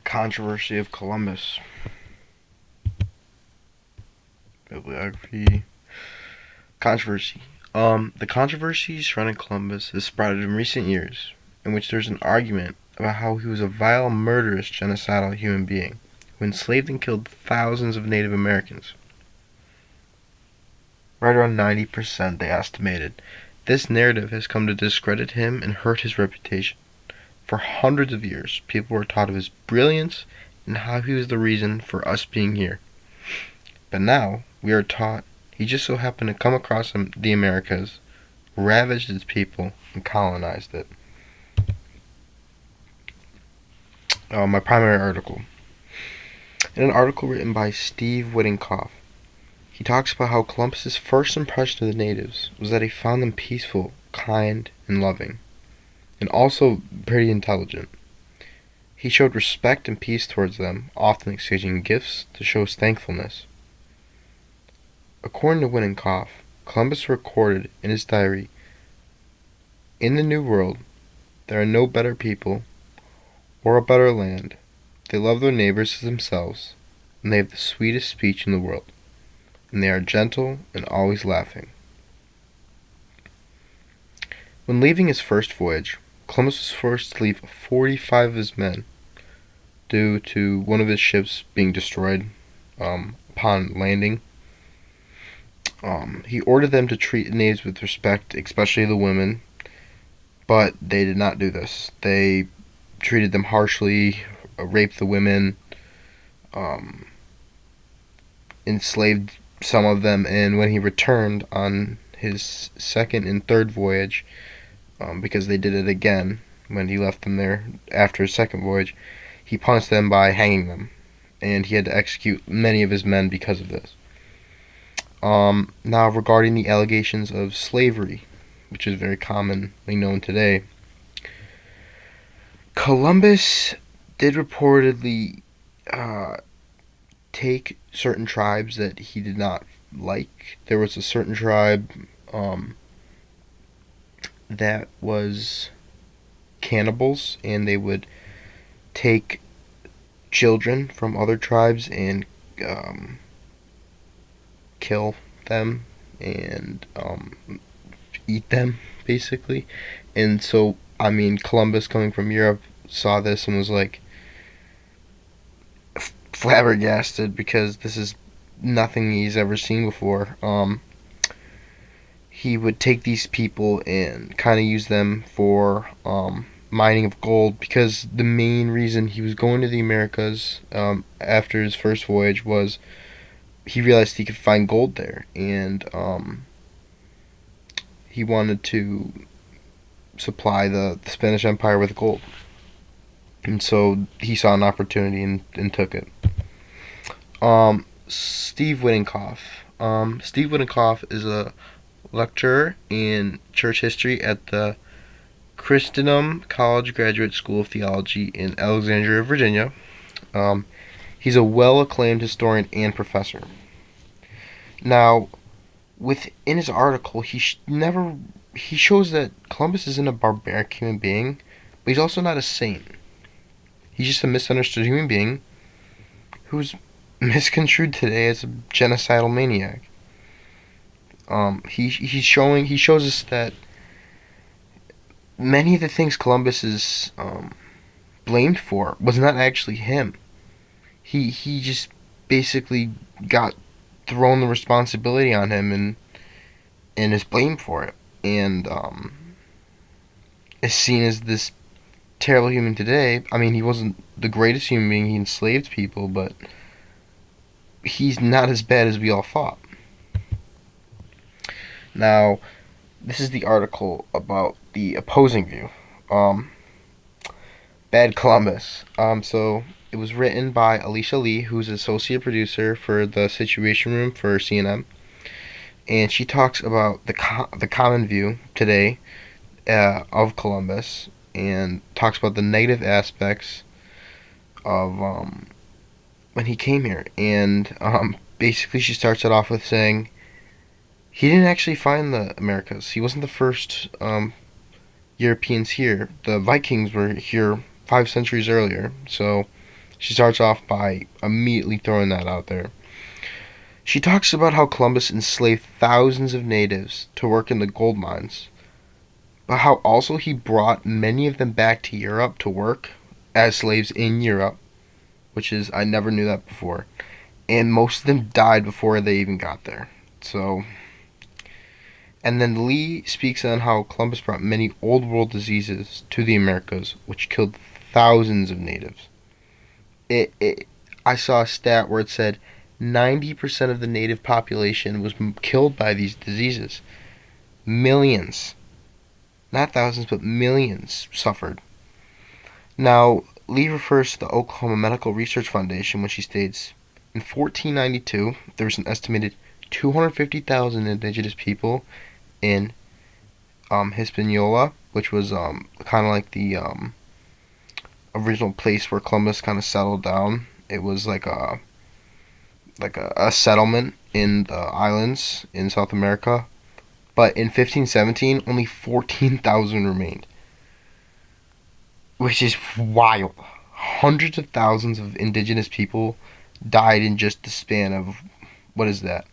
Controversy of Columbus. Bibliography. Controversy. The controversy surrounding Columbus has sprouted in recent years, in which there's an argument about how he was a vile, murderous, genocidal human being who enslaved and killed thousands of Native Americans. Right around 90%, they estimated. This narrative has come to discredit him and hurt his reputation. For hundreds of years, people were taught of his brilliance and how he was the reason for us being here. But now, we are taught he just so happened to come across the Americas, ravaged its people, and colonized it. My primary article. In an article written by Steve Wittenkoff, he talks about how Columbus's first impression of the natives was that he found them peaceful, kind, and loving, and also pretty intelligent. He showed respect and peace towards them, often exchanging gifts to show his thankfulness. According to Wittenkoff, Columbus recorded in his diary, "In the New World, there are no better people or a better land. They love their neighbors as themselves, and they have the sweetest speech in the world, and they are gentle and always laughing." When leaving his first voyage, Columbus was forced to leave 45 of his men due to one of his ships being destroyed upon landing. He ordered them to treat the natives with respect, especially the women, but they did not do this. They treated them harshly, raped the women, enslaved some of them, and when he returned on his second and third voyage, because they did it again when he left them there after his second voyage, he punished them by hanging them, and he had to execute many of his men because of this. Now, regarding the allegations of slavery, which is very commonly known today, Columbus did reportedly take certain tribes that he did not like. There was a certain tribe that was cannibals, and they would take children from other tribes and kill them and eat them, basically. And so, Columbus, coming from Europe, saw this and was like flabbergasted, because this is nothing he's ever seen before. He would take these people and kind of use them for mining of gold, because the main reason he was going to the Americas after his first voyage was he realized he could find gold there, and he wanted to supply the Spanish Empire with gold. And so he saw an opportunity and took it. Steve Wittenkoff. Steve Wittenkoff is a lecturer in church history at the Christendom College Graduate School of Theology in Alexandria, Virginia. He's a well-acclaimed historian and professor. Now, within his article, he shows that Columbus isn't a barbaric human being, but he's also not a saint. He's just a misunderstood human being who's misconstrued today as a genocidal maniac. He shows us that many of the things Columbus is blamed for was not actually him. He just basically got thrown the responsibility on him and is blamed for it, and is seen as this terrible human today. He wasn't the greatest human being. He enslaved people, but he's not as bad as we all thought. Now, this is the article about the opposing view. Bad Columbus. So it was written by Alicia Lee, who's an associate producer for the Situation Room for CNN, and she talks about the common view today of Columbus, and talks about the negative aspects of when he came here. And basically, she starts it off with saying he didn't actually find the Americas. He wasn't the first Europeans here. The Vikings were here 5 centuries earlier. So She starts off by immediately throwing that out there. She talks about how Columbus enslaved thousands of natives to work in the gold mines, but how also he brought many of them back to Europe to work as slaves in Europe, which is, I never knew that before. And most of them died before they even got there. So, and then Lee speaks on how Columbus brought many old world diseases to the Americas, which killed thousands of natives. I saw a stat where it said 90% of the native population was killed by these diseases. Millions, not thousands, but millions suffered. Now, Lee refers to the Oklahoma Medical Research Foundation when she states, in 1492, there was an estimated 250,000 indigenous people in Hispaniola, which was kind of like the original place where Columbus kind of settled down. It was like a settlement in the islands in South America. But in 1517, only 14,000 remained, which is wild. Hundreds of thousands of indigenous people died in just the span of, what is that,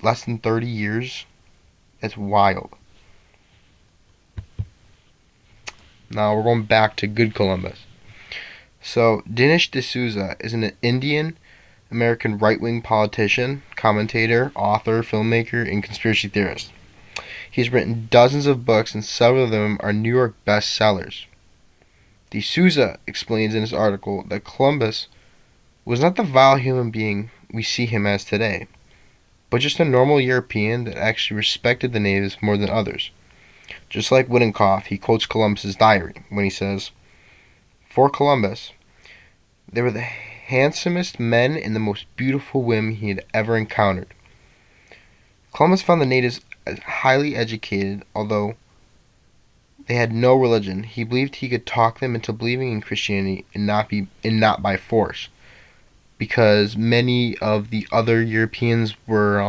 less than 30 years? That's wild. Now we're going back to good Columbus. So, Dinesh D'Souza is an Indian American right-wing politician, commentator, author, filmmaker, and conspiracy theorist. He's written dozens of books, and several of them are New York bestsellers. D'Souza explains in his article that Columbus was not the vile human being we see him as today, but just a normal European that actually respected the natives more than others. Just like Wittikoff, he quotes Columbus's diary when he says, "For Columbus, they were the handsomest men and the most beautiful women he had ever encountered." Columbus found the natives highly educated, although they had no religion. He believed he could talk them into believing in Christianity and not by force, because many of the other Europeans were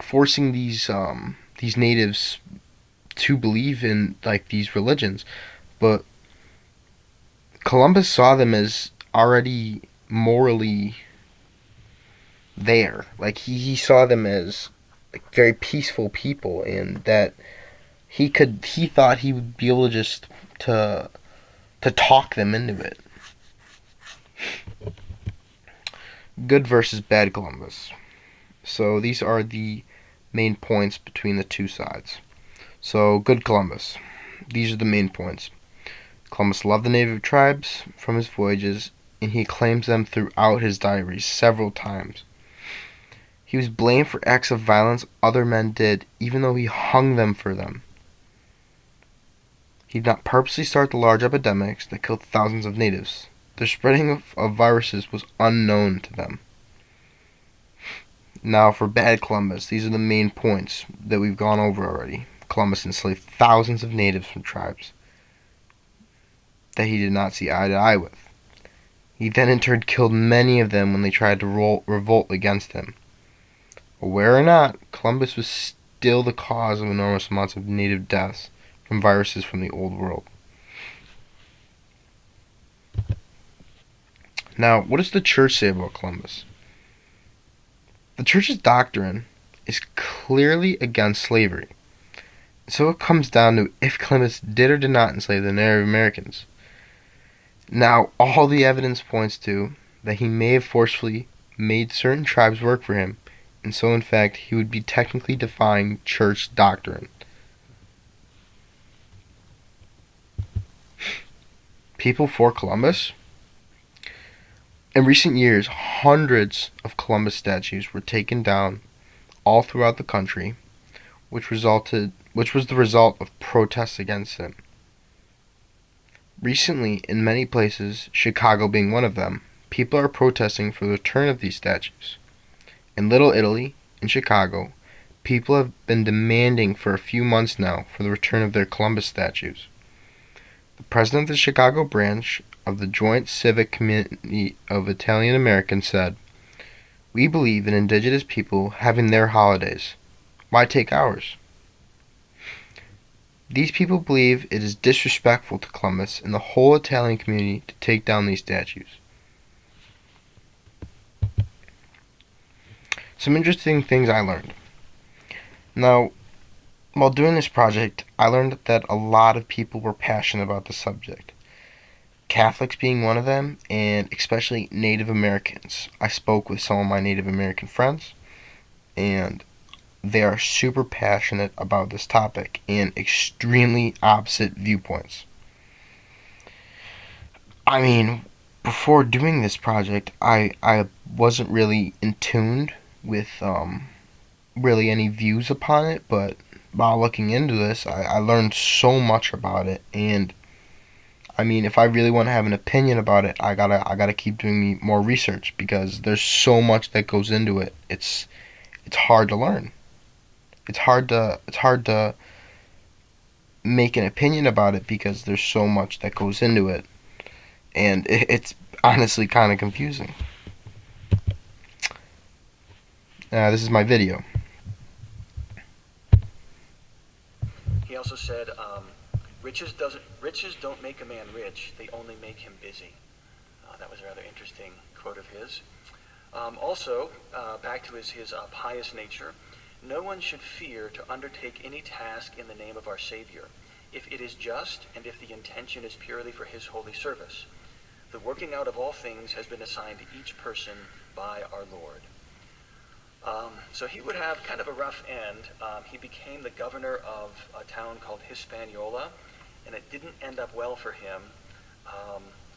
forcing these natives to believe in like these religions, but Columbus saw them as already morally there. Like he saw them as like very peaceful people, and that he thought he would be able to just to talk them into it. Good versus bad Columbus. So these are the main points between the two sides. So good Columbus. These are the main points. Columbus loved the native tribes from his voyages, and he claims them throughout his diaries several times. He was blamed for acts of violence other men did, even though he hung them for them. He did not purposely start the large epidemics that killed thousands of natives. The spreading of viruses was unknown to them. Now for bad Columbus, these are the main points that we've gone over already. Columbus enslaved thousands of natives from tribes that he did not see eye to eye with. He then in turn killed many of them when they tried to revolt against him. Aware or not, Columbus was still the cause of enormous amounts of native deaths from viruses from the Old World. Now, what does the church say about Columbus? The church's doctrine is clearly against slavery. So it comes down to if Columbus did or did not enslave the Native Americans. Now, all the evidence points to that he may have forcefully made certain tribes work for him, and so in fact he would be technically defying church doctrine. People for Columbus? In recent years, hundreds of Columbus statues were taken down all throughout the country, which was the result of protests against him. Recently, in many places, Chicago being one of them, people are protesting for the return of these statues. In Little Italy, in Chicago, people have been demanding for a few months now for the return of their Columbus statues. The president of the Chicago branch of the Joint Civic Committee of Italian Americans said, "We believe in indigenous people having their holidays. Why take ours?" These people believe it is disrespectful to Columbus and the whole Italian community to take down these statues. Some interesting things I learned. Now, while doing this project, I learned that a lot of people were passionate about the subject. Catholics being one of them, and especially Native Americans. I spoke with some of my Native American friends, and they are super passionate about this topic and extremely opposite viewpoints. I mean, before doing this project, I wasn't really in tune with really any views upon it, but while looking into this, I learned so much about it. And I mean, if I really want to have an opinion about it, I gotta keep doing more research because there's so much that goes into it. It's hard to learn. It's hard to make an opinion about it because there's so much that goes into it, and it's honestly kind of confusing. This is my video. He also said, riches don't make a man rich; they only make him busy. That was a rather interesting quote of his. Back to his pious nature, no one should fear to undertake any task in the name of our Savior, if it is just and if the intention is purely for his holy service. The working out of all things has been assigned to each person by our Lord. So he would have kind of a rough end. He became the governor of a town called Hispaniola, and it didn't end up well for him.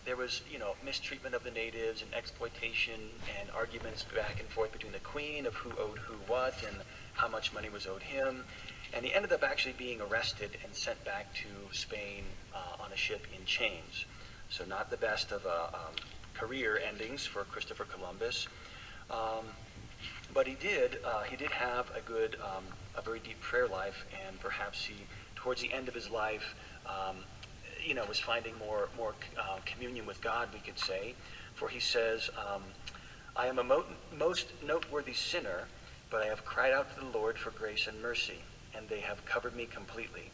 There was, mistreatment of the natives and exploitation and arguments back and forth between the queen of who owed who what and how much money was owed him. And he ended up actually being arrested and sent back to Spain on a ship in chains. So not the best of career endings for Christopher Columbus. But he did have a very deep prayer life, and perhaps he, towards the end of his life, was finding more communion with God, we could say. For he says, I am a most noteworthy sinner, but I have cried out to the Lord for grace and mercy, and they have covered me completely.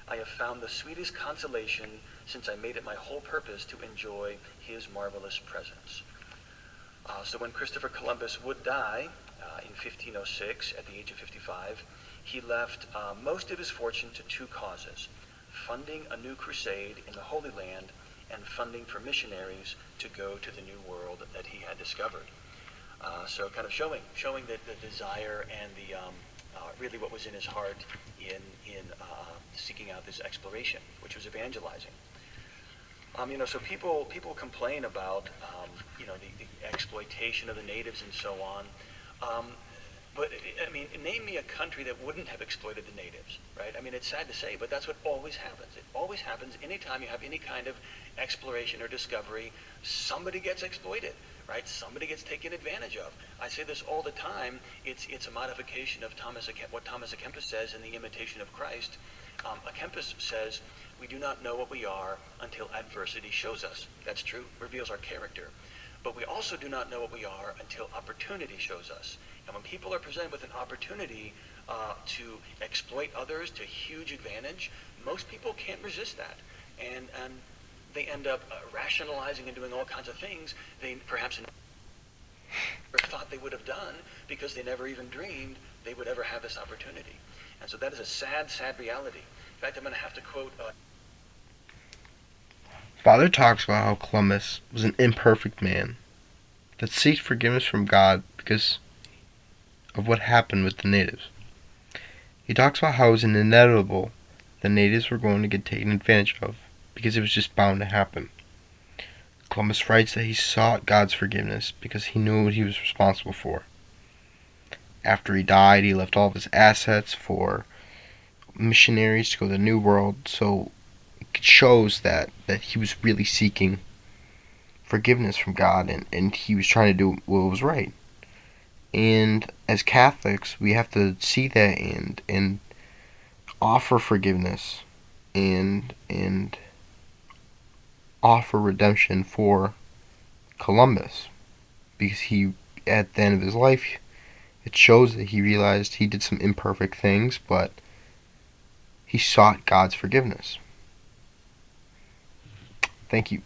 I have found the sweetest consolation since I made it my whole purpose to enjoy his marvelous presence. So when Christopher Columbus would die in 1506 at the age of 55, he left most of his fortune to two causes: funding a new crusade in the Holy Land and funding for missionaries to go to the new world that he had discovered. So kind of showing the desire and the really what was in his heart in seeking out this exploration, which was evangelizing. So people complain about the exploitation of the natives and so on. But I mean, name me a country that wouldn't have exploited the natives, right? I mean, it's sad to say, but that's what always happens. It always happens anytime you have any kind of exploration or discovery. Somebody gets exploited, right? Somebody gets taken advantage of. I say this all the time. It's a modification of what Thomas à Kempis says in The Imitation of Christ. À Kempis says, we do not know what we are until adversity shows us. That's true, reveals our character. But we also do not know what we are until opportunity shows us. And when people are presented with an opportunity to exploit others to huge advantage, most people can't resist that. And they end up rationalizing and doing all kinds of things they perhaps never thought they would have done because they never even dreamed they would ever have this opportunity. And so that is a sad, sad reality. In fact, I'm going to have to quote... Father talks about how Columbus was an imperfect man that seeks forgiveness from God because of what happened with the natives. He talks about how it was inevitable the natives were going to get taken advantage of because it was just bound to happen. Columbus writes that he sought God's forgiveness because he knew what he was responsible for. After he died, he left all of his assets for missionaries to go to the New World, so it shows that he was really seeking forgiveness from God, and he was trying to do what was right. And as Catholics, we have to see that and offer forgiveness and offer redemption for Columbus, because he, at the end of his life, it shows that he realized he did some imperfect things, but he sought God's forgiveness. Thank you.